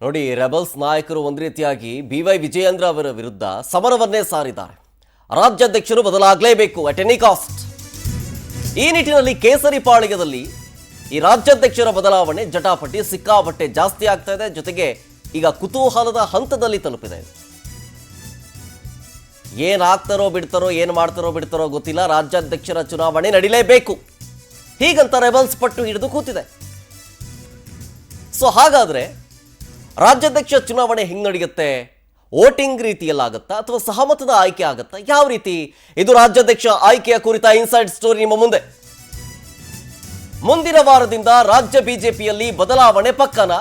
ನೋಡಿ, ರೆಬಲ್ಸ್ ನಾಯಕರು ಒಂದು ರೀತಿಯಾಗಿ BY ವಿಜಯೇಂದ್ರ ಅವರ ವಿರುದ್ಧ ಸಮರವನ್ನೇ ಸಾರಿದ್ದಾರೆ. ರಾಜ್ಯಾಧ್ಯಕ್ಷರು ಬದಲಾಗಲೇಬೇಕು ಅಟ್ ಎನಿ ಕಾಸ್ಟ್. ಈ ನಿಟ್ಟಿನಲ್ಲಿ ಕೇಸರಿ ಪಾಳ್ಯದಲ್ಲಿ ಈ ರಾಜ್ಯಾಧ್ಯಕ್ಷರ ಬದಲಾವಣೆ ಜಟಾಪಟಿ ಸಿಕ್ಕಾಪಟ್ಟೆ ಜಾಸ್ತಿ ಆಗ್ತಾ ಇದೆ. ಜೊತೆಗೆ ಈಗ ಕುತೂಹಲದ ಹಂತದಲ್ಲಿ ತಲುಪಿದೆ. ಏನಾಗ್ತಾರೋ ಬಿಡ್ತಾರೋ, ಏನು ಮಾಡ್ತಾರೋ ಬಿಡ್ತಾರೋ ಗೊತ್ತಿಲ್ಲ. ರಾಜ್ಯಾಧ್ಯಕ್ಷರ ಚುನಾವಣೆ ನಡೀಲೇಬೇಕು ಹೀಗಂತ ರೆಬಲ್ಸ್ ಪಟ್ಟು ಹಿಡಿದು ಕೂತಿದೆ. ಸೊ ಹಾಗಾದ್ರೆ ರಾಜ್ಯಾಧ್ಯಕ್ಷ ಚುನಾವಣೆ ಹೆಂಗೆ ನಡೆಯುತ್ತೆ? ವೋಟಿಂಗ್ ರೀತಿಯಲ್ಲಾಗತ್ತಾ ಅಥವಾ ಸಹಮತದ ಆಯ್ಕೆ ಆಗತ್ತಾ? ಯಾವ ರೀತಿ? ಇದು ರಾಜ್ಯಾಧ್ಯಕ್ಷ ಆಯ್ಕೆಯ ಕುರಿತ ಇನ್ಸೈಡ್ ಸ್ಟೋರಿ ನಿಮ್ಮ ಮುಂದೆ. ಮುಂದಿನ ವಾರದಿಂದ ರಾಜ್ಯ ಬಿಜೆಪಿಯಲ್ಲಿ ಬದಲಾವಣೆ ಪಕ್ಕನ?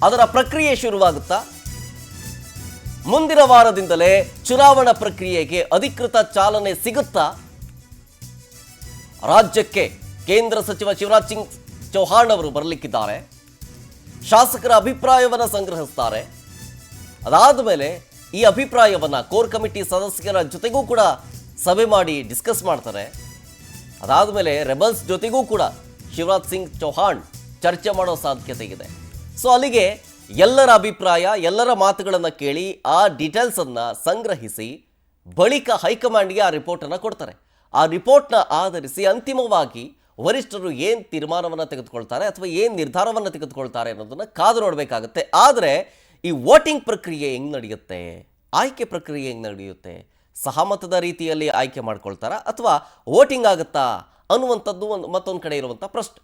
ಅದರ ಪ್ರಕ್ರಿಯೆ ಶುರುವಾಗುತ್ತಾ? ಮುಂದಿನ ವಾರದಿಂದಲೇ ಚುನಾವಣಾ ಪ್ರಕ್ರಿಯೆಗೆ ಅಧಿಕೃತ ಚಾಲನೆ ಸಿಗುತ್ತಾ? ರಾಜ್ಯಕ್ಕೆ ಕೇಂದ್ರ ಸಚಿವ ಶಿವರಾಜ್ ಸಿಂಗ್ ಚೌಹಾಣ್ ಅವರು ಬರಲಿಕ್ಕಿದ್ದಾರೆ. ಶಾಸಕರ ಅಭಿಪ್ರಾಯವನ್ನು ಸಂಗ್ರಹಿಸ್ತಾರೆ. ಅದಾದ ಮೇಲೆ ಈ ಅಭಿಪ್ರಾಯವನ್ನು ಕೋರ್ ಕಮಿಟಿ ಸದಸ್ಯರ ಜೊತೆಗೂ ಕೂಡ ಸಭೆ ಮಾಡಿ ಡಿಸ್ಕಸ್ ಮಾಡ್ತಾರೆ. ಅದಾದ ಮೇಲೆ ರೆಬಲ್ಸ್ ಜೊತೆಗೂ ಕೂಡ ಶಿವರಾಜ್ ಸಿಂಗ್ ಚೌಹಾಣ್ ಚರ್ಚೆ ಮಾಡೋ ಸಾಧ್ಯತೆ ಇದೆ. ಸೊ ಅಲ್ಲಿಗೆ ಎಲ್ಲರ ಅಭಿಪ್ರಾಯ, ಎಲ್ಲರ ಮಾತುಗಳನ್ನು ಕೇಳಿ ಆ ಡೀಟೇಲ್ಸನ್ನು ಸಂಗ್ರಹಿಸಿ ಬಳಿಕ ಹೈಕಮಾಂಡ್ಗೆ ಆ ರಿಪೋರ್ಟನ್ನು ಕೊಡ್ತಾರೆ. ಆ ರಿಪೋರ್ಟ್ನ ಆಧರಿಸಿ ಅಂತಿಮವಾಗಿ ವರಿಷ್ಠರು ಏನು ತೀರ್ಮಾನವನ್ನು ತೆಗೆದುಕೊಳ್ತಾರೆ ಅಥವಾ ಏನು ನಿರ್ಧಾರವನ್ನು ತೆಗೆದುಕೊಳ್ತಾರೆ ಅನ್ನೋದನ್ನು ಕಾದು ನೋಡಬೇಕಾಗುತ್ತೆ. ಆದರೆ ಈ ವೋಟಿಂಗ್ ಪ್ರಕ್ರಿಯೆ ಹೆಂಗೆ ನಡೆಯುತ್ತೆ? ಆಯ್ಕೆ ಪ್ರಕ್ರಿಯೆ ಹೆಂಗೆ ನಡೆಯುತ್ತೆ? ಸಹಮತದ ರೀತಿಯಲ್ಲಿ ಆಯ್ಕೆ ಮಾಡ್ಕೊಳ್ತಾರಾ ಅಥವಾ ವೋಟಿಂಗ್ ಆಗುತ್ತಾ ಅನ್ನುವಂಥದ್ದು ಮತ್ತೊಂದು ಕಡೆ ಇರುವಂಥ ಪ್ರಶ್ನೆ.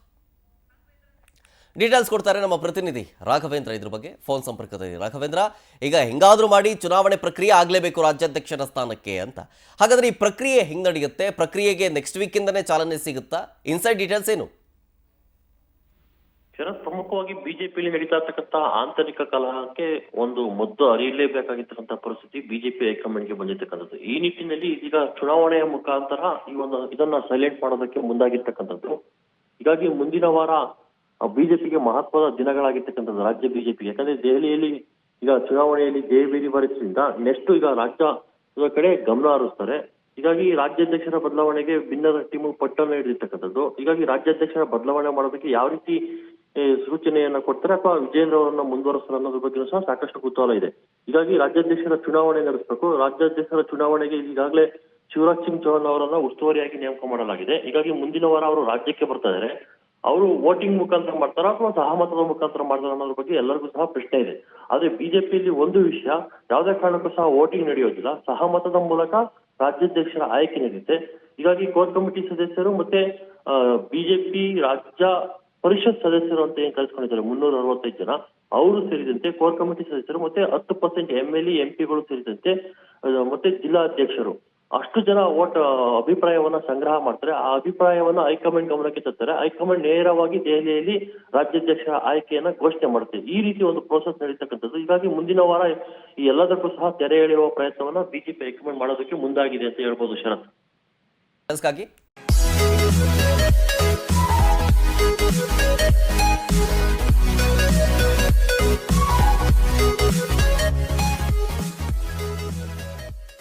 ಡೀಟೇಲ್ಸ್ ಕೊಡ್ತಾರೆ ನಮ್ಮ ಪ್ರತಿನಿಧಿ ರಾಘವೇಂದ್ರ. ಇದ್ರ ಬಗ್ಗೆ ಫೋನ್ ಸಂಪರ್ಕದಲ್ಲಿ. ರಾಘವೇಂದ್ರ, ಈಗ ಹೆಂಗಾದರೂ ಮಾಡಿ ಚುನಾವಣೆ ಪ್ರಕ್ರಿಯೆ ಆಗಲೇಬೇಕು ರಾಜ್ಯಾಧ್ಯಕ್ಷರ ಸ್ಥಾನಕ್ಕೆ ಅಂತ. ಹಾಗಾದ್ರೆ ಈ ಪ್ರಕ್ರಿಯೆ ಹೆಂಗೆ ನಡೆಯುತ್ತೆ? ಪ್ರಕ್ರಿಯೆಗೆ ನೆಕ್ಸ್ಟ್ ವೀಕಿಂದನೇ ಚಾಲನೆ ಸಿಗುತ್ತಾ? ಇನ್ಸೈಡ್ ಡೀಟೇಲ್ಸ್ ಏನು? ಶರತ್, ಪ್ರಮುಖವಾಗಿ ಬಿಜೆಪಿಯಲ್ಲಿ ನಡೀತಾ ಇರ್ತಕ್ಕಂಥ ಆಂತರಿಕ ಕಲಹಕ್ಕೆ ಒಂದು ಮದ್ದು ಅರಿಯಲೇಬೇಕಾಗಿರ್ತಕ್ಕಂಥ ಪರಿಸ್ಥಿತಿ ಬಿಜೆಪಿ ಹೈಕಮಾಂಡ್ಗೆ ಬಂದಿರ್ತಕ್ಕಂಥದ್ದು. ಈ ನಿಟ್ಟಿನಲ್ಲಿ ಈಗ ಚುನಾವಣೆಯ ಮುಖಾಂತರ ಇದನ್ನ ಸೈಲೆಂಟ್ ಮಾಡೋದಕ್ಕೆ ಮುಂದಾಗಿರ್ತಕ್ಕಂಥದ್ದು. ಹೀಗಾಗಿ ಮುಂದಿನ ವಾರ ಬಿಜೆಪಿಗೆ ಮಹತ್ವದ ದಿನಗಳಾಗಿರ್ತಕ್ಕಂಥದ್ದು ರಾಜ್ಯ ಬಿಜೆಪಿ. ಯಾಕಂದ್ರೆ ದೆಹಲಿಯಲ್ಲಿ ಈಗ ಚುನಾವಣೆಯಲ್ಲಿ ಜಯಬೇರಿ ಬಾರಿಸಿದ್ರಿಂದ ನೆಕ್ಸ್ಟ್ ಈಗ ರಾಜ್ಯದ ಕಡೆ ಗಮನ ಹರಿಸ್ತಾರೆ. ಹೀಗಾಗಿ ರಾಜ್ಯಾಧ್ಯಕ್ಷರ ಬದಲಾವಣೆಗೆ ಭಿನ್ನ ಟೀಮು ಪಟ್ಟನ್ನು ಹಿಡಿದಿರ್ತಕ್ಕಂಥದ್ದು. ಹೀಗಾಗಿ ರಾಜ್ಯಾಧ್ಯಕ್ಷರ ಬದಲಾವಣೆ ಮಾಡೋದಕ್ಕೆ ಯಾವ ರೀತಿ ಸೂಚನೆಯನ್ನ ಕೊಡ್ತಾರೆ ಅಥವಾ ವಿಜೇಂದ್ರ ಅವರನ್ನ ಮುಂದುವರಿಸ್ತಾರೆ ಅನ್ನೋದ್ರ ಬಗ್ಗೆ ಸಹ ಸಾಕಷ್ಟು ಕುತೂಹಲ ಇದೆ. ಹೀಗಾಗಿ ರಾಜ್ಯಾಧ್ಯಕ್ಷರ ಚುನಾವಣೆ ನಡೆಸಬೇಕು. ರಾಜ್ಯಾಧ್ಯಕ್ಷರ ಚುನಾವಣೆಗೆ ಈಗಾಗಲೇ ಶಿವರಾಜ್ ಸಿಂಗ್ ಚೌಹಾಣ್ ಅವರನ್ನ ಉಸ್ತುವಾರಿಯಾಗಿ ನೇಮಕ ಮಾಡಲಾಗಿದೆ. ಹೀಗಾಗಿ ಮುಂದಿನ ವಾರ ಅವರು ರಾಜ್ಯಕ್ಕೆ ಬರ್ತಾ ಇದ್ದಾರೆ. ಅವರು ವೋಟಿಂಗ್ ಮುಖಾಂತರ ಮಾಡ್ತಾರ ಅಥವಾ ಸಹಮತದ ಮುಖಾಂತರ ಮಾಡ್ತಾರ ಅನ್ನೋದ್ರ ಬಗ್ಗೆ ಎಲ್ಲರಿಗೂ ಸಹ ಪ್ರಶ್ನೆ ಇದೆ. ಆದ್ರೆ ಬಿಜೆಪಿಯಲ್ಲಿ ಒಂದು ವಿಷಯ, ಯಾವುದೇ ಕಾರಣಕ್ಕೂ ಸಹ ವೋಟಿಂಗ್ ನಡೆಯೋದಿಲ್ಲ, ಸಹಮತದ ಮೂಲಕ ರಾಜ್ಯಾಧ್ಯಕ್ಷರ ಆಯ್ಕೆ ನಡೆಯುತ್ತೆ. ಹೀಗಾಗಿ ಕೋರ್ ಕಮಿಟಿ ಸದಸ್ಯರು ಮತ್ತೆ ಬಿಜೆಪಿ ರಾಜ್ಯ ಪರಿಷತ್ ಸದಸ್ಯರು ಅಂತ ಏನ್ ಕಲ್ಸ್ಕೊಂಡಿದ್ದಾರೆ 365 ಜನ, ಅವರು ಸೇರಿದಂತೆ ಕೋರ್ ಕಮಿಟಿ ಸದಸ್ಯರು ಮತ್ತೆ 10% MLA MP ಗಳು ಸೇರಿದಂತೆ ಮತ್ತೆ ಜಿಲ್ಲಾಧ್ಯಕ್ಷರು ಅಷ್ಟು ಜನ ಅಭಿಪ್ರಾಯವನ್ನ ಸಂಗ್ರಹ ಮಾಡ್ತಾರೆ. ಆ ಅಭಿಪ್ರಾಯವನ್ನ ಹೈಕಮಾಂಡ್ ಗಮನಕ್ಕೆ ತರ್ತಾರೆ. ಹೈಕಮಾಂಡ್ ನೇರವಾಗಿ ದೆಹಲಿಯಲ್ಲಿ ರಾಜ್ಯಾಧ್ಯಕ್ಷರ ಆಯ್ಕೆಯನ್ನ ಘೋಷಣೆ ಮಾಡುತ್ತೆ. ಈ ರೀತಿ ಒಂದು ಪ್ರೋಸೆಸ್ ನಡೀತಕ್ಕಂಥದ್ದು. ಹೀಗಾಗಿ ಮುಂದಿನ ವಾರ ಈ ಎಲ್ಲದಕ್ಕೂ ಸಹ ತೆರೆ ಎಳೆಯುವ ಪ್ರಯತ್ನವನ್ನ ಬಿಜೆಪಿ ಹೈಕಮಾಂಡ್ ಮಾಡೋದಕ್ಕೆ ಮುಂದಾಗಿದೆ ಅಂತ ಹೇಳ್ಬೋದು ಶರತ್.